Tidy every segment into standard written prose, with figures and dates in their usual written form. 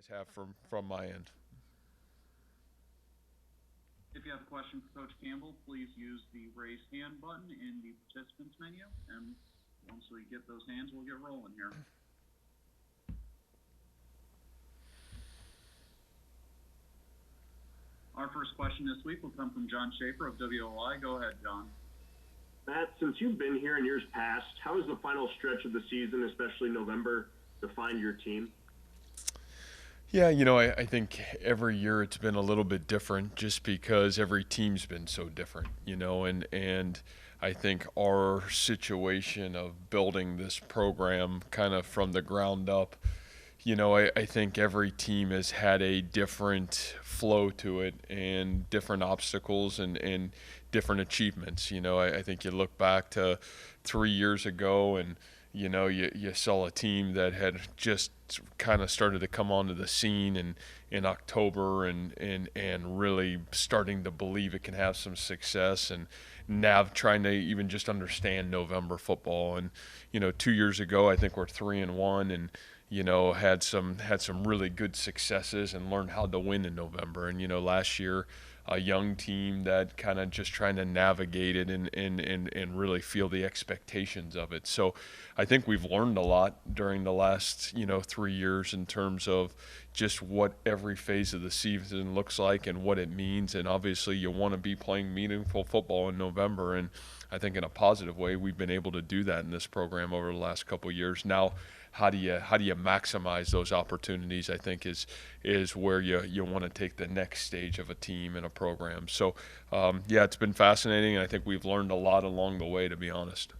guys have from my end. If you have a question for Coach Campbell, please use the raise hand button in the participants menu. And once we get those hands, we'll get rolling here. Our first question this week will come from John Schaefer of WOI. Go ahead, John. Matt, since you've been here in years past, how has the final stretch of the season, especially November, defined your team? Yeah, I think every year it's been a little bit different just because every team's been so different, and I think our situation of building this program kind of from the ground up, I think every team has had a different flow to it and different obstacles and different achievements. I think you look back to 3 years ago and you saw a team that had just kind of started to come onto the scene in October and really starting to believe it can have some success, and now trying to even just understand November football. And 2 years ago, I think we're 3-1 and had some really good successes and learned how to win in November. And last year, a young team that kind of just trying to navigate it and really feel the expectations of it. So I think we've learned a lot during the last 3 years in terms of just what every phase of the season looks like and what it means. And obviously you want to be playing meaningful football in November, and I think in a positive way we've been able to do that in this program over the last couple of years. Now, how do you maximize those opportunities, I think is where you want to take the next stage of a team and a program. So yeah, it's been fascinating, and I think we've learned a lot along the way, to be honest.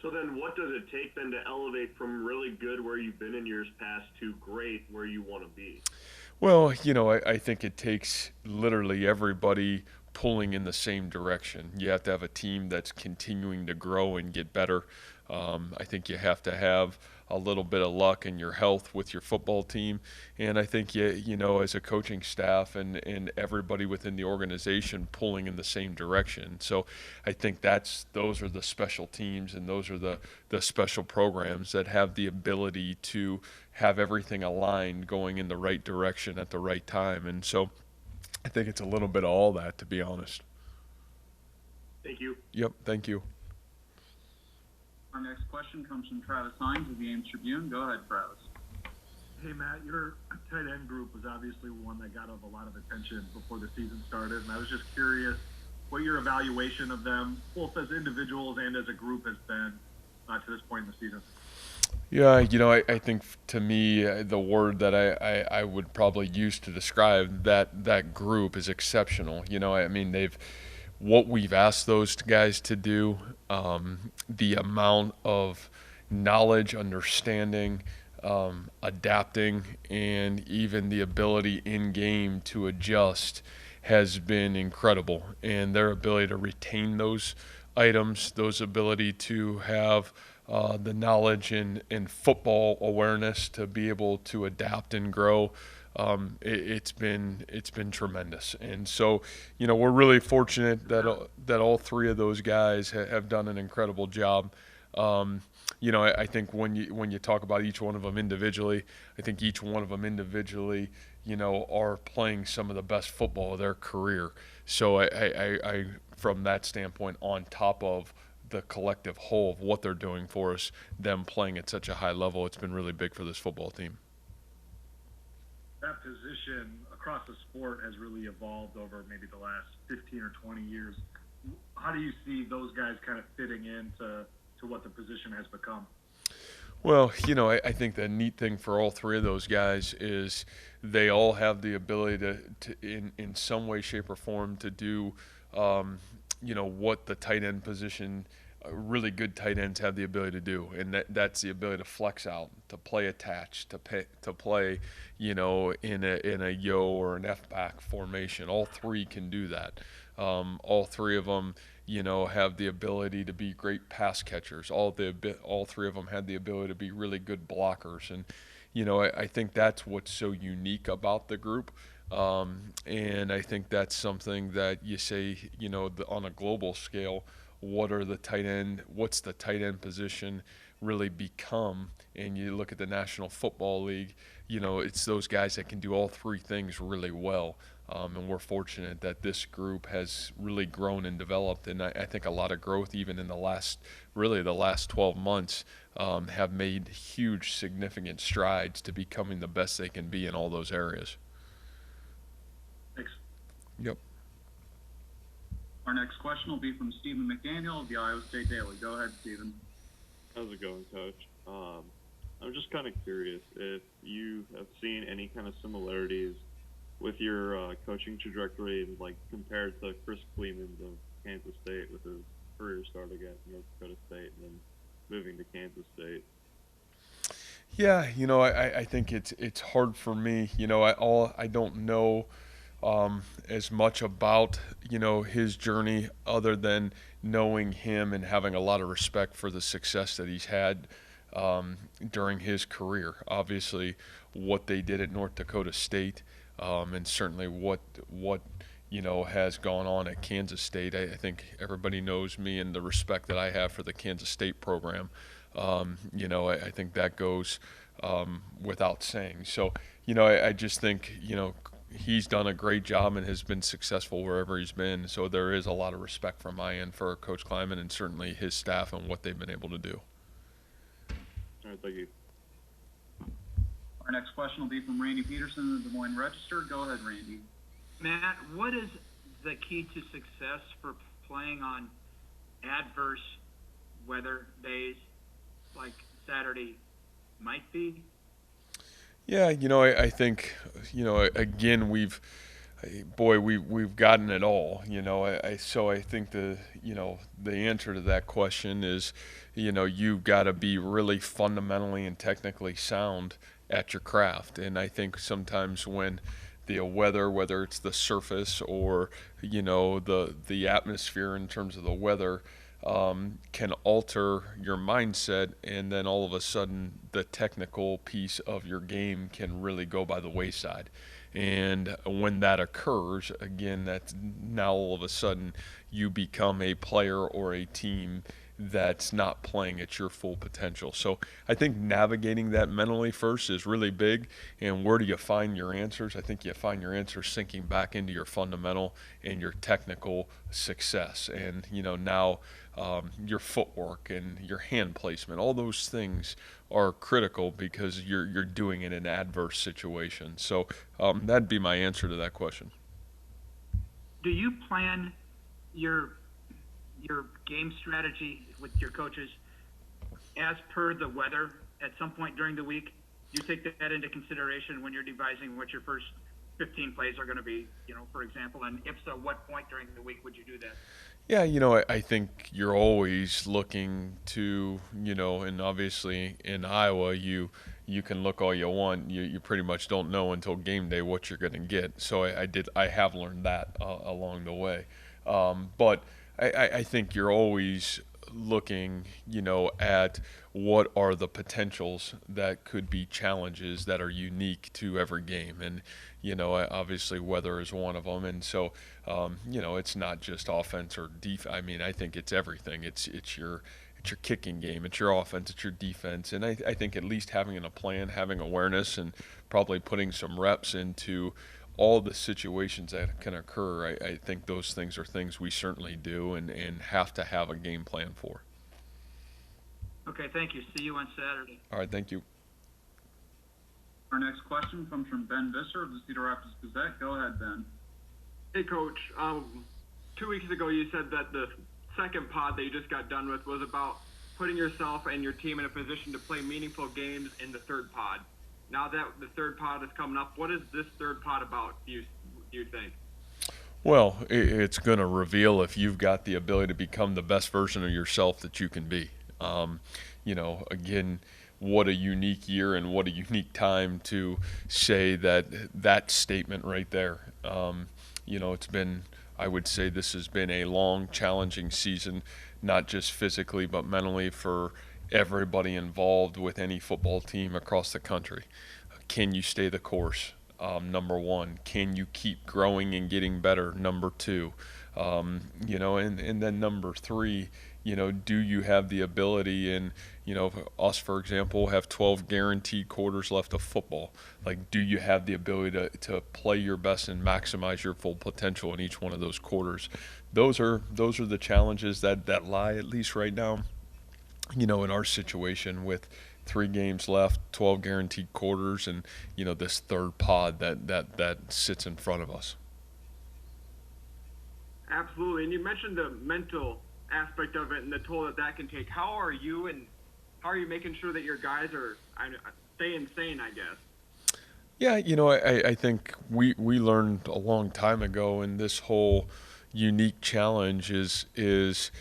So then what does it take then to elevate from really good where you've been in years past to great where you want to be? Well, I think it takes literally everybody pulling in the same direction. You have to have a team that's continuing to grow and get better. I think you have to have a little bit of luck in your health with your football team, and I think as a coaching staff and everybody within the organization pulling in the same direction. So I think those are the special teams, and those are the special programs that have the ability to have everything aligned going in the right direction at the right time. And so I think it's a little bit of all that, to be honest. Thank you. Yep, thank you. Our next question comes from Travis Hines of the Ames Tribune. Go ahead, Travis. Hey, Matt, your tight end group was obviously one that got a lot of attention before the season started, and I was just curious what your evaluation of them, both as individuals and as a group, has been to this point in the season. Yeah, I think to me, the word that I would probably use to describe that group is exceptional. I mean, what we've asked those guys to do, the amount of knowledge, understanding, adapting, and even the ability in game to adjust has been incredible. And their ability to retain those items, those ability to have the knowledge and football awareness to be able to adapt and grow. It's been tremendous, and so we're really fortunate that all three of those guys have done an incredible job. I think when you talk about each one of them individually, I think each one of them individually, are playing some of the best football of their career. So I from that standpoint, on top of the collective whole of what they're doing for us, them playing at such a high level, it's been really big for this football team. That position across the sport has really evolved over maybe the last 15 or 20 years. How do you see those guys kind of fitting into what the position has become? Well, I think the neat thing for all three of those guys is they all have the ability to in some way, shape, or form to do, what the tight end position, really good tight ends have the ability to do, and that's the ability to flex out, to play attached, to play, in a yo or an F back formation. All three can do that. All three of them, have the ability to be great pass catchers. All three of them had the ability to be really good blockers, and I think that's what's so unique about the group. And I think that's something that you say, on a global scale, what's the tight end position really become, and you look at the National Football League, it's those guys that can do all three things really well. And we're fortunate that this group has really grown and developed, and I think a lot of growth even in the last 12 months have made huge, significant strides to becoming the best they can be in all those areas. Thanks. Yep. Our next question will be from Stephen McDaniel of the Iowa State Daily. Go ahead, Stephen. How's it going, Coach? I'm just kind of curious if you have seen any kind of similarities with your coaching trajectory, like compared to Chris Clemens of Kansas State with his career start against North Dakota State and then moving to Kansas State. Yeah, I think it's hard for me. I don't know as much about his journey other than knowing him and having a lot of respect for the success that he's had during his career. Obviously, what they did at North Dakota State, and certainly what has gone on at Kansas State. I think everybody knows me and the respect that I have for the Kansas State program. I think that goes without saying. So, I just think, he's done a great job and has been successful wherever he's been. So there is a lot of respect from my end for Coach Kleiman and certainly his staff and what they've been able to do. All right, thank you. Our next question will be from Randy Peterson of the Des Moines Register. Go ahead, Randy. Matt, what is the key to success for playing on adverse weather days like Saturday might be? Yeah, I think, again, we've gotten it all, so I think the answer to that question is, you've got to be really fundamentally and technically sound at your craft. And I think sometimes when the weather, whether it's the surface or, the atmosphere in terms of the weather, can alter your mindset, and then all of a sudden the technical piece of your game can really go by the wayside. And when that occurs, again, that's now all of a sudden you become a player or a team that's not playing at your full potential. So I think navigating that mentally first is really big. And where do you find your answers? I think you find your answers sinking back into your fundamental and your technical success. And, now your footwork and your hand placement, all those things are critical because you're doing it in an adverse situation. So that'd be my answer to that question. Do you plan your game strategy with your coaches as per the weather at some point during the week? Do you take that into consideration when you're devising what your first 15 plays are going to be, for example? And if so, what point during the week would you do that? Yeah, I think you're always looking to, and obviously in Iowa, you can look all you want. You pretty much don't know until game day what you're going to get. So I have learned that along the way. But I think you're always looking, at what are the potentials that could be challenges that are unique to every game. And, obviously weather is one of them. And so, it's not just offense or defense. I mean, I think it's everything. It's your kicking game, it's your offense, it's your defense. And I think at least having a plan, having awareness, and probably putting some reps into all the situations that can occur, I think those things are things we certainly do and have to have a game plan for. Okay, thank you. See you on Saturday. All right, thank you. Our next question comes from Ben Visser of the Cedar Rapids Gazette. Go ahead, Ben. Hey, Coach. 2 weeks ago, you said that the second pod that you just got done with was about putting yourself and your team in a position to play meaningful games in the third pod. Now that the third pod is coming up, what is this third pod about, do you think? Well, it's going to reveal if you've got the ability to become the best version of yourself that you can be. Again, what a unique year and what a unique time to say that statement right there. It's been, I would say this has been a long, challenging season, not just physically but mentally for everybody involved with any football team across the country. Can you stay the course? Number one. Can you keep growing and getting better? Number two. And then number three, do you have the ability, and us, for example, have 12 guaranteed quarters left of football. Like, do you have the ability to play your best and maximize your full potential in each one of those quarters? Those are the challenges that lie, at least right now, in our situation with 3 games left, 12 guaranteed quarters, and this third pod that sits in front of us. Absolutely. And you mentioned the mental aspect of it and the toll that can take. How are you making sure that your guys are staying sane, I guess? Yeah, I think we learned a long time ago, and this whole unique challenge is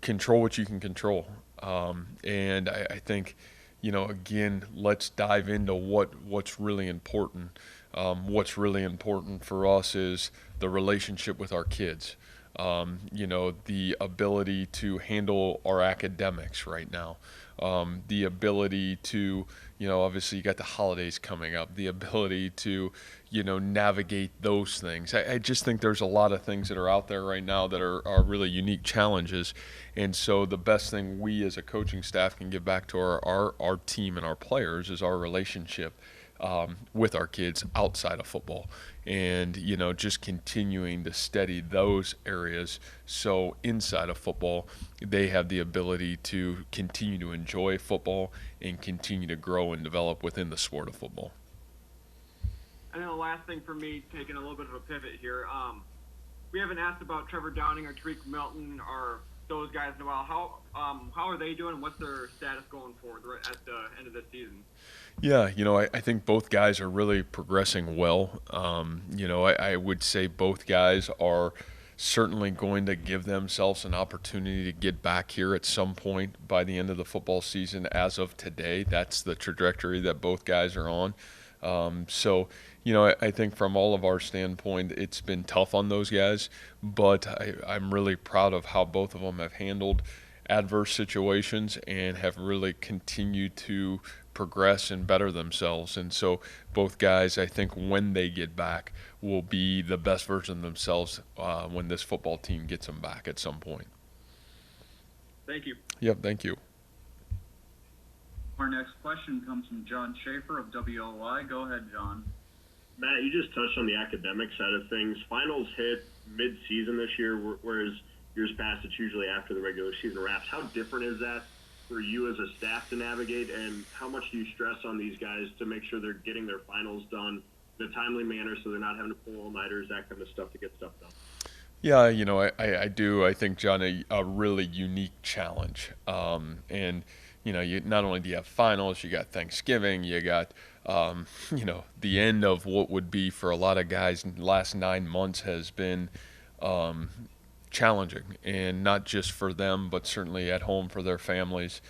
control what you can control. And I think, again, let's dive into what's really important. What's really important for us is the relationship with our kids. The ability to handle our academics right now. The ability to, obviously you got the holidays coming up, the ability to, navigate those things. I just think there's a lot of things that are out there right now that are really unique challenges. And so the best thing we as a coaching staff can give back to our team and our players is our relationship with our kids outside of football, and just continuing to steady those areas so inside of football they have the ability to continue to enjoy football and continue to grow and develop within the sport of football. And then the last thing for me, taking a little bit of a pivot here, we haven't asked about Trevor Downing or Tariq Milton or those guys in a while. How are they doing? What's their status going forward at the end of this season? Yeah, I think both guys are really progressing well. I would say both guys are certainly going to give themselves an opportunity to get back here at some point by the end of the football season. As of today, that's the trajectory that both guys are on. I think from all of our standpoint, it's been tough on those guys, but I'm really proud of how both of them have handled adverse situations and have really continued to progress and better themselves. And so both guys, I think, when they get back, will be the best version of themselves when this football team gets them back at some point. Thank you. Yep, thank you. Our next question comes from John Schaefer of WOI. Go ahead, John. Matt, you just touched on the academic side of things. Finals hit mid-season this year, whereas years past it's usually after the regular season wraps. How different is that for you as a staff to navigate, and how much do you stress on these guys to make sure they're getting their finals done in a timely manner so they're not having to pull all-nighters, that kind of stuff to get stuff done? Yeah, I do. I think, John, a really unique challenge. And you not only do you have finals, you got Thanksgiving, you got the end of what would be for a lot of guys in the last 9 months has been challenging, and not just for them, but certainly at home for their families.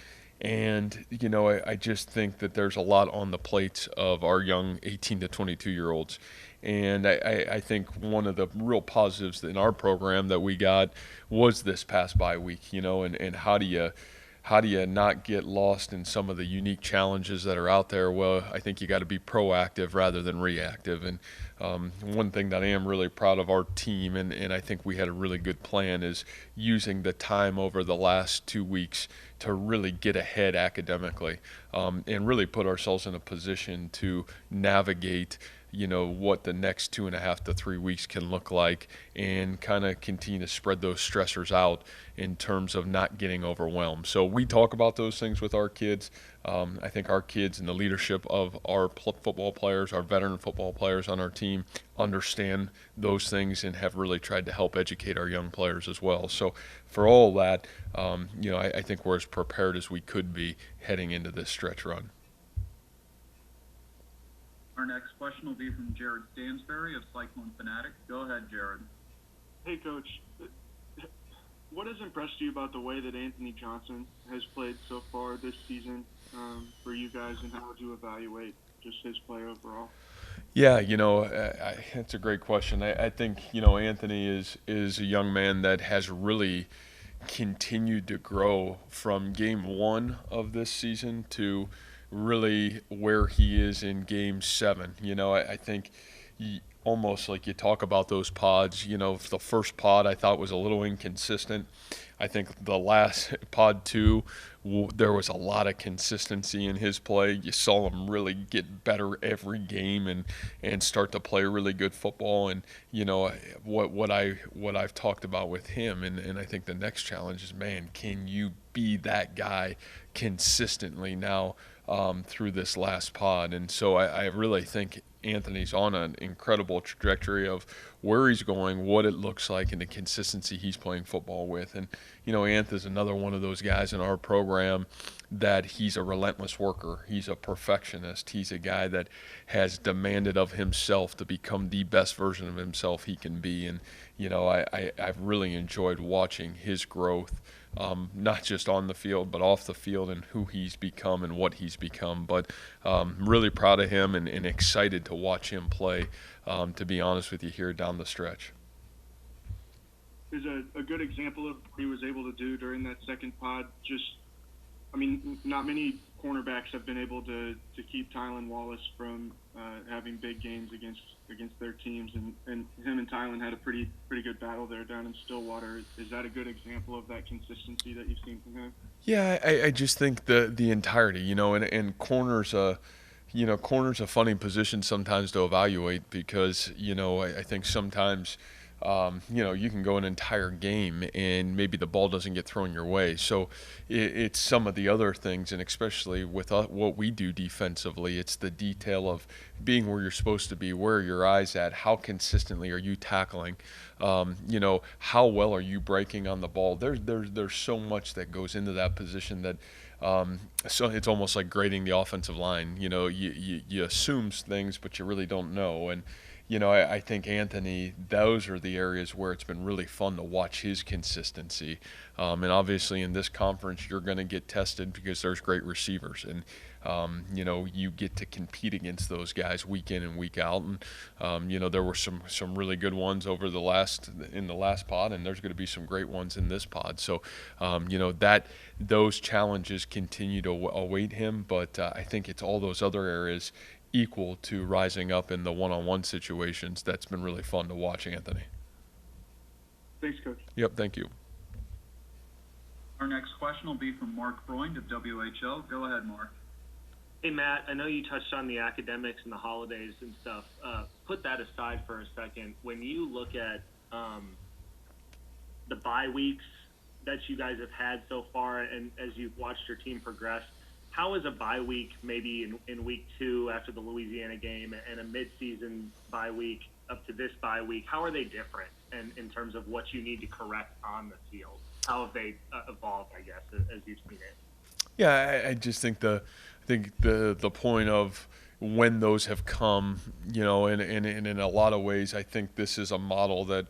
And I just think that there's a lot on the plates of our young 18 to 22-year-olds. And I think one of the real positives in our program that we got was this past bye week, and how do you not get lost in some of the unique challenges that are out there? Well, I think you got to be proactive rather than reactive. And one thing that I am really proud of our team, and I think we had a really good plan, is using the time over the last 2 weeks to really get ahead academically, and really put ourselves in a position to navigate what the next 2.5 to 3 weeks can look like, and kind of continue to spread those stressors out in terms of not getting overwhelmed. So we talk about those things with our kids. I think our kids and the leadership of our football players, our veteran football players on our team, understand those things and have really tried to help educate our young players as well. So for all that, I think we're as prepared as we could be heading into this stretch run. Our next question will be from Jared Stansberry of Cyclone Fanatic. Go ahead, Jared. Hey, Coach. What has impressed you about the way that Anthony Johnson has played so far this season for you guys, and how would you evaluate just his play overall? Yeah, it's a great question. I think, Anthony is a young man that has really continued to grow from game one of this season to really where he is in game 7. I think almost like you talk about those pods. The first pod I thought was a little inconsistent. I think the last pod 2, there was a lot of consistency in his play. You saw him really get better every game and start to play really good football. And what I've talked about with him, and I think the next challenge is, man, can you be that guy consistently now through this last pod? And so I really think Anthony's on an incredible trajectory of where he's going, what it looks like, and the consistency he's playing football with. And, Anth is another one of those guys in our program that he's a relentless worker. He's a perfectionist. He's a guy that has demanded of himself to become the best version of himself he can be. And, I've really enjoyed watching his growth, not just on the field, but off the field, and who he's become and what he's become. But really proud of him and excited to watch him play, to be honest with you, here down the stretch. Is a good example of what he was able to do during that second pod. Not many cornerbacks have been able to keep Tylan Wallace from having big games against their teams, and him and Tylan had a pretty good battle there down in Stillwater. Is that a good example of that consistency that you've seen from him? Yeah, I just think the entirety, and corners corner's a funny position sometimes to evaluate because, I think sometimes, you can go an entire game and maybe the ball doesn't get thrown your way. So it's some of the other things, and especially with what we do defensively, it's the detail of being where you're supposed to be, where are your eyes at, how consistently are you tackling, how well are you breaking on the ball. There's so much that goes into that position that so it's almost like grading the offensive line. You assume things, but you really don't know. And I think Anthony, those are the areas where it's been really fun to watch his consistency. And obviously in this conference, you're going to get tested because there's great receivers. And, you get to compete against those guys week in and week out. And, there were some really good ones in the last pod, and there's going to be some great ones in this pod. So, those challenges continue to await him. But I think it's all those other areas equal to rising up in the one-on-one situations. That's been really fun to watch, Anthony. Thanks, Coach. Yep, thank you. Our next question will be from Mark Freund of WHL. Go ahead, Mark. Hey, Matt, I know you touched on the academics and the holidays and stuff. Put that aside for a second. When you look at the bye weeks that you guys have had so far, and as you've watched your team progress, how is a bye week maybe in week 2 after the Louisiana game and a midseason bye week up to this bye week? How are they different in terms of what you need to correct on the field? How have they evolved, I guess, as you've seen it? Yeah, I just think the point of when those have come, and in a lot of ways, I think this is a model that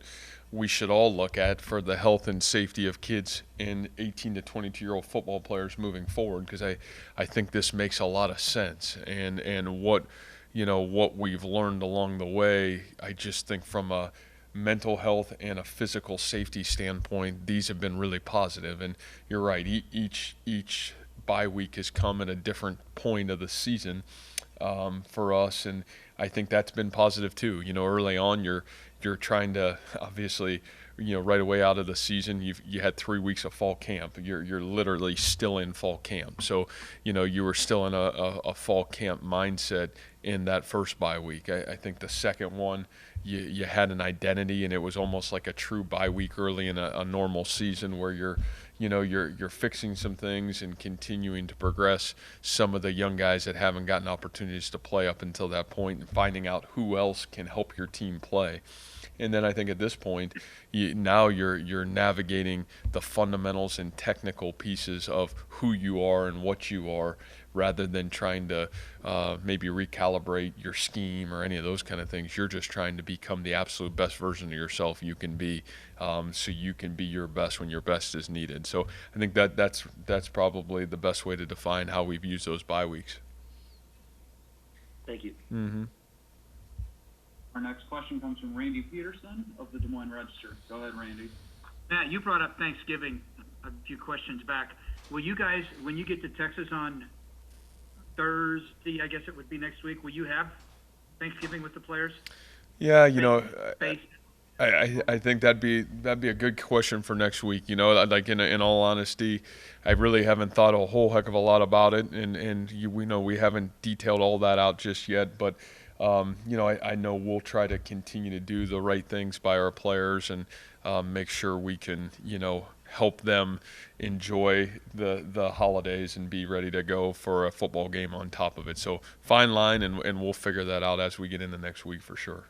we should all look at for the health and safety of kids and 18 to 22-year-old football players moving forward, because I think this makes a lot of sense. And what we've learned along the way, I just think from a mental health and a physical safety standpoint, these have been really positive. And you're right, each bye week has come at a different point of the season for us, and I think that's been positive too. Early on, you're trying to obviously, right away out of the season, you had 3 weeks of fall camp. You're literally still in fall camp, so you were still in a fall camp mindset in that first bye week. I think the second one, you had an identity, and it was almost like a true bye week early in a normal season where you're fixing some things and continuing to progress some of the young guys that haven't gotten opportunities to play up until that point, and finding out who else can help your team play. And then I think at this point, now you're navigating the fundamentals and technical pieces of who you are and what you are, rather than trying to maybe recalibrate your scheme or any of those kind of things. You're just trying to become the absolute best version of yourself you can be, so you can be your best when your best is needed. So I think that's probably the best way to define how we've used those bye weeks. Thank you. Mm-hmm. Our next question comes from Randy Peterson of the Des Moines Register. Go ahead, Randy. Matt, you brought up Thanksgiving a few questions back. Will you guys, when you get to Texas on Thursday, I guess it would be next week, will you have Thanksgiving with the players? Yeah, you know, Face I think that'd be a good question for next week. You know, like in all honesty, I really haven't thought a whole heck of a lot about it, and we know we haven't detailed all that out just yet. But you know, I know we'll try to continue to do the right things by our players and make sure we can, you know, help them enjoy the holidays and be ready to go for a football game on top of it. So fine line, and we'll figure that out as we get into next week for sure.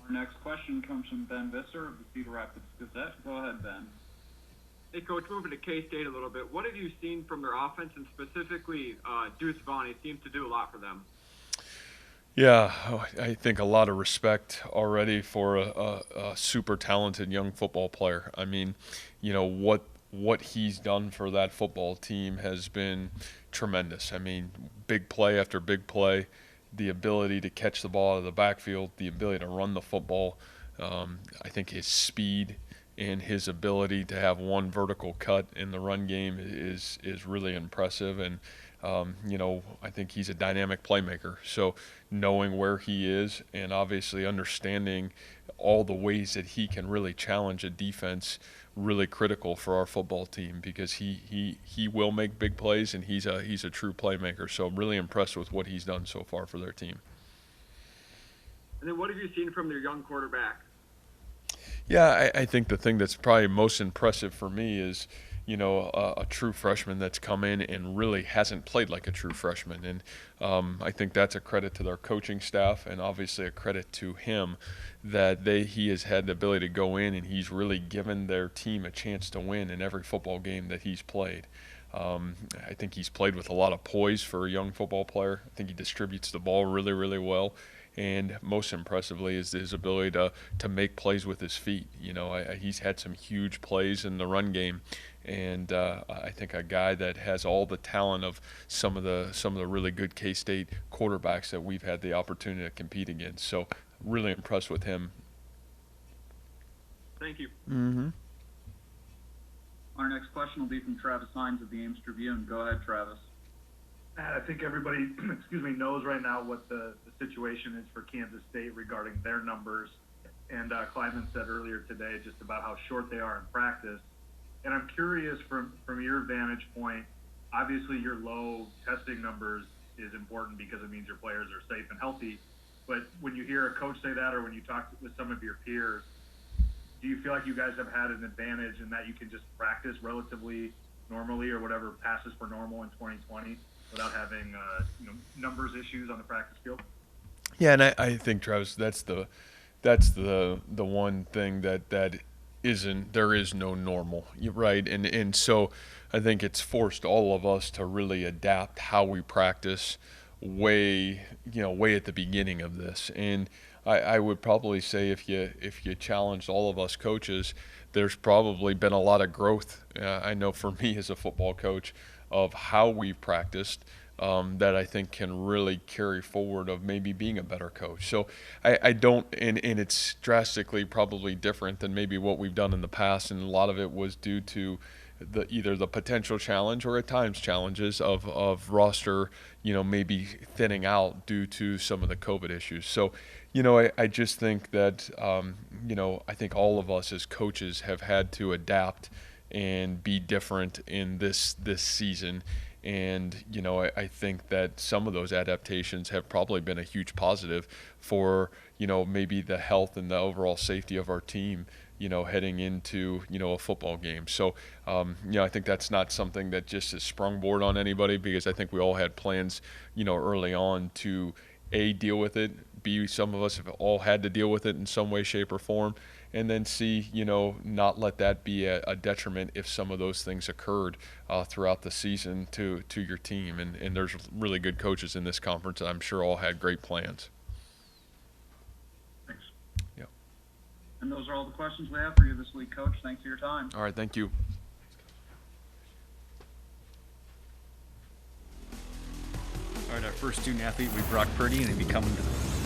Our next question comes from Ben Visser of the Cedar Rapids Gazette. Go ahead, Ben. Hey, Coach, moving to K-State a little bit. What have you seen from their offense, and specifically Deuce Vaughn? He seems to do a lot for them. Yeah, I think a lot of respect already for a super talented young football player. I mean, you know, what he's done for that football team has been tremendous. I mean, big play after big play, the ability to catch the ball out of the backfield, the ability to run the football. I think his speed and his ability to have one vertical cut in the run game is really impressive. And you know, I think he's a dynamic playmaker. So knowing where he is and obviously understanding all the ways that he can really challenge a defense, really critical for our football team, because he will make big plays, and he's a true playmaker. So I'm really impressed with what he's done so far for their team. And then what have you seen from their young quarterback? Yeah, I think the thing that's probably most impressive for me is, you know, a true freshman that's come in and really hasn't played like a true freshman. And I think that's a credit to their coaching staff, and obviously a credit to him that he has had the ability to go in and he's really given their team a chance to win in every football game that he's played. I think he's played with a lot of poise for a young football player. I think he distributes the ball really, really well. And most impressively is his ability to make plays with his feet. You know, he's had some huge plays in the run game, and I think a guy that has all the talent of some of the really good K-State quarterbacks that we've had the opportunity to compete against. So really impressed with him. Thank you. Mm-hmm. Our next question will be from Travis Hines of the Ames Tribune. Go ahead, Travis. I think everybody, knows right now what the situation is for Kansas State regarding their numbers. And Kleiman said earlier today just about how short they are in practice. And I'm curious from your vantage point, obviously your low testing numbers is important because it means your players are safe and healthy. But when you hear a coach say that, or when you talk with some of your peers, do you feel like you guys have had an advantage in that you can just practice relatively normally, or whatever passes for normal in 2020? Without having numbers issues on the practice field? Yeah, and I think, Travis, that's the one thing that there is no normal, right? And so I think it's forced all of us to really adapt how we practice way at the beginning of this. And I would probably say if you challenged all of us coaches, there's probably been a lot of growth. I know for me as a football coach, of how we've practiced, that I think can really carry forward of maybe being a better coach. So I don't, and it's drastically probably different than maybe what we've done in the past, and a lot of it was due to either the potential challenge or at times challenges of roster, maybe thinning out due to some of the COVID issues. So, I just think that, I think all of us as coaches have had to adapt and be different in this season. And, I think that some of those adaptations have probably been a huge positive for, maybe the health and the overall safety of our team, heading into, a football game. So, I think that's not something that just is sprungboard on anybody, because I think we all had plans, early on to A, deal with it, B, some of us have all had to deal with it in some way, shape, or form, and then C, not let that be a detriment if some of those things occurred throughout the season to your team. And there's really good coaches in this conference that I'm sure all had great plans. Thanks. Yeah. And those are all the questions we have for you this week, Coach. Thanks for your time. All right, thank you. All right, our first student athlete will be Brock Purdy, and he'll be coming to the